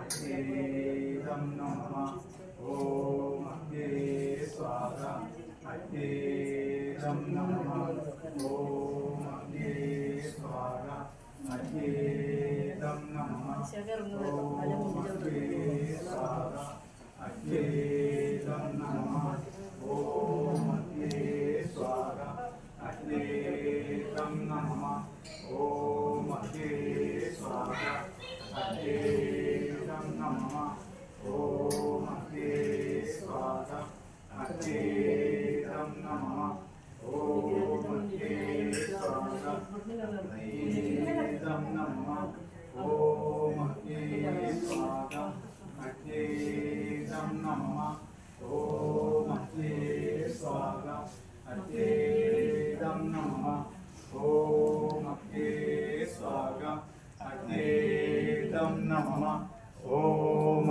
अग्नेदं नमः ॐ अग्ने स्वाहा अग्नेदं नमः ॐ अग्ने स्वाहा अग्नेदं नमः ॐ अग्ने स्वाहा अग्नेदं नमः ॐ अग्ने स्वाहा अग्नेदं नमः ॐ अग्ने स्वाहा अग्नेदं नमः ॐ अग्ने स्वाहा अग्नेदं नमः ॐ अग्ने स्वाहा अग्नेदं नमः ॐ अग्ने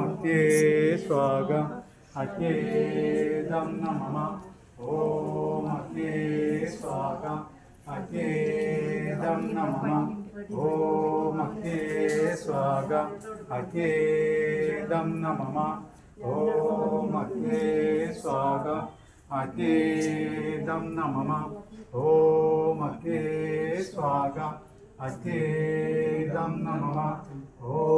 स्वाहा अग्नेदं नमः ॐ अग्ने स्वाहा अग्नेदं नमः ॐ अग्ने स्वाहा अग्नेदं नमः ॐ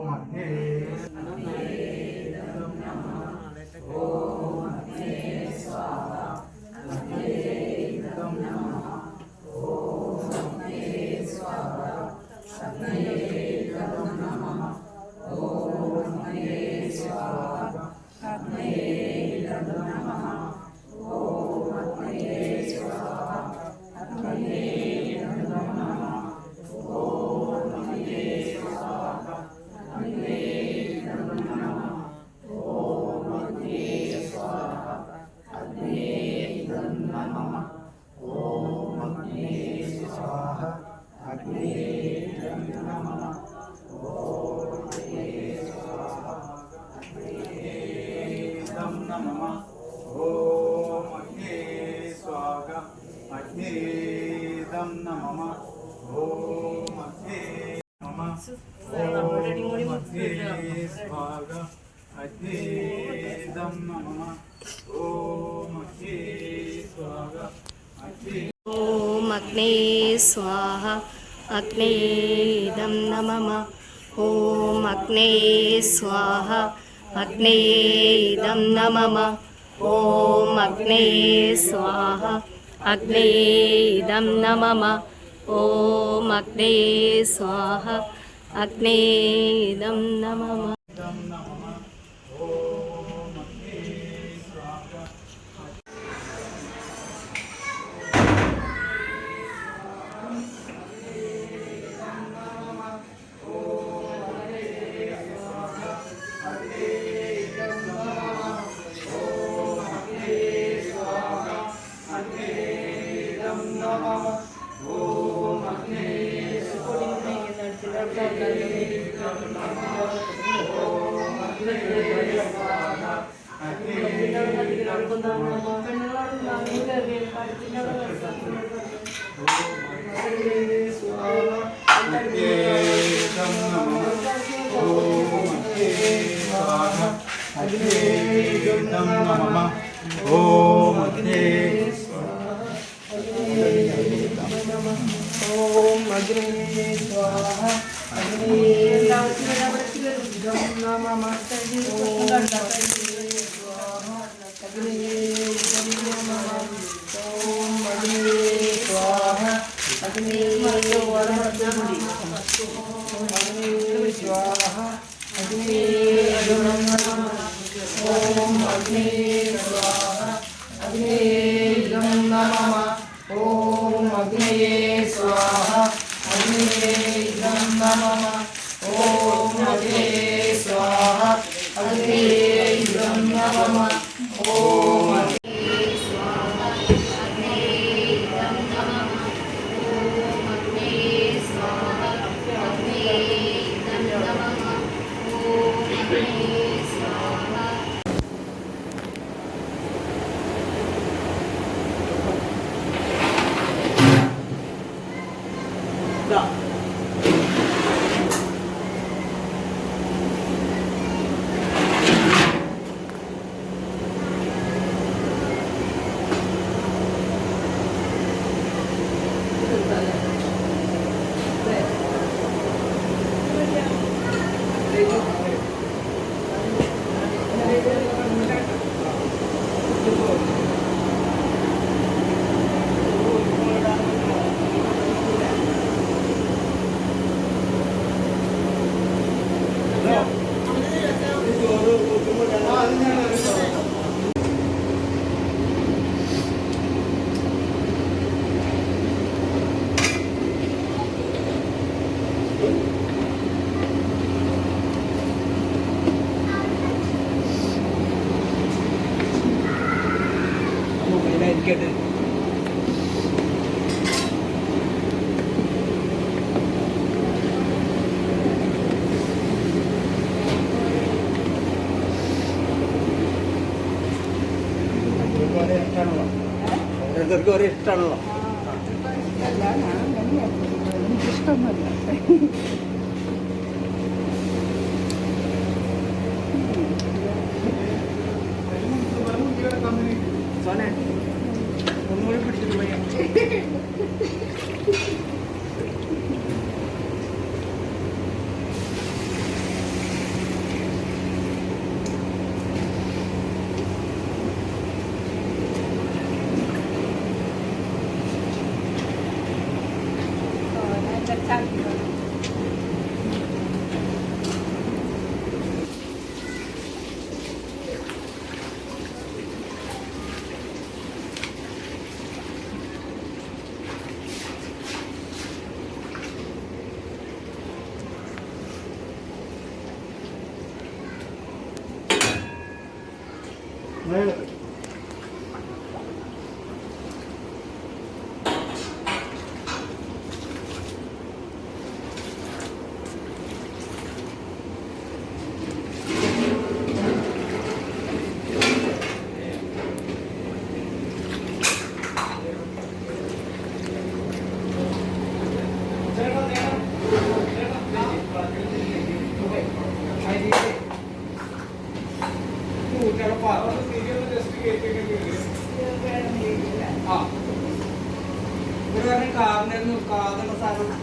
अग्ने स्वाहा अग्नेदं नमः ॐ अग्ने स्वाहा अग्नेदं नमः ॐ अग्ने स्वाहा अग्नेदं नमः ॐ अग्ने स्वाहा अग्नेदं नमः ॐ अग्ने स्वाहा अग्नेदं नमः ॐ अग्ने ॐ अग्ने स्वाहा अग्नेदं नमः ॐ अग्ने स्वाहा अग्नेदं नमः ॐ अग्ने स्वाहा अग्नेदं नमः ॐ अग्ने स्वाहा अग्नेदं नमः ഓരോരുത്തർക്കും ഓരോ ഇഷ്ടമാണല്ലോ. എനിക്കിഷ്ടമൊന്നുമില്ല. സോനെ ഒന്നുകൂടി പിടിച്ചിട്ട് പോയാ കാറിനായിരുന്നു കാറിനുള്ള സാധനം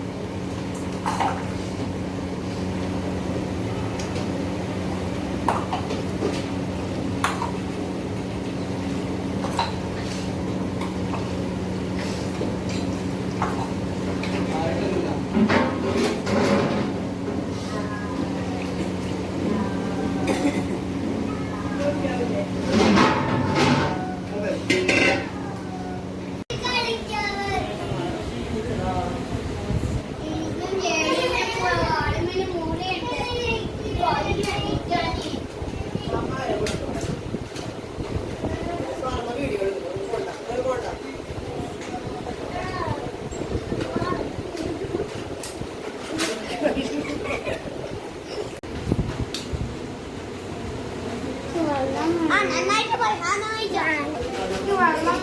നന്നായിട്ട് പറയാനായിട്ടാണ് വെള്ളം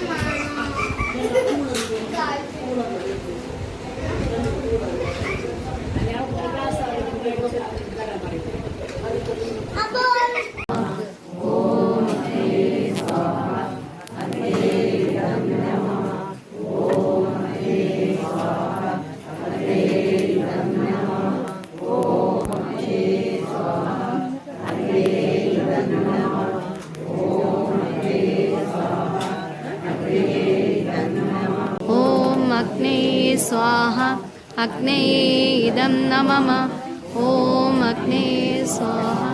स्वाहा अग्ने इदं न मम ॐ अग्ने स्वाहा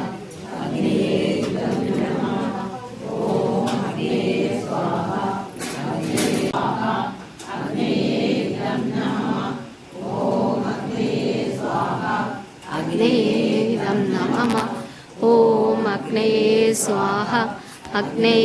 अग्ने इदं न मम ॐ अग्ने स्वाहा अग्ने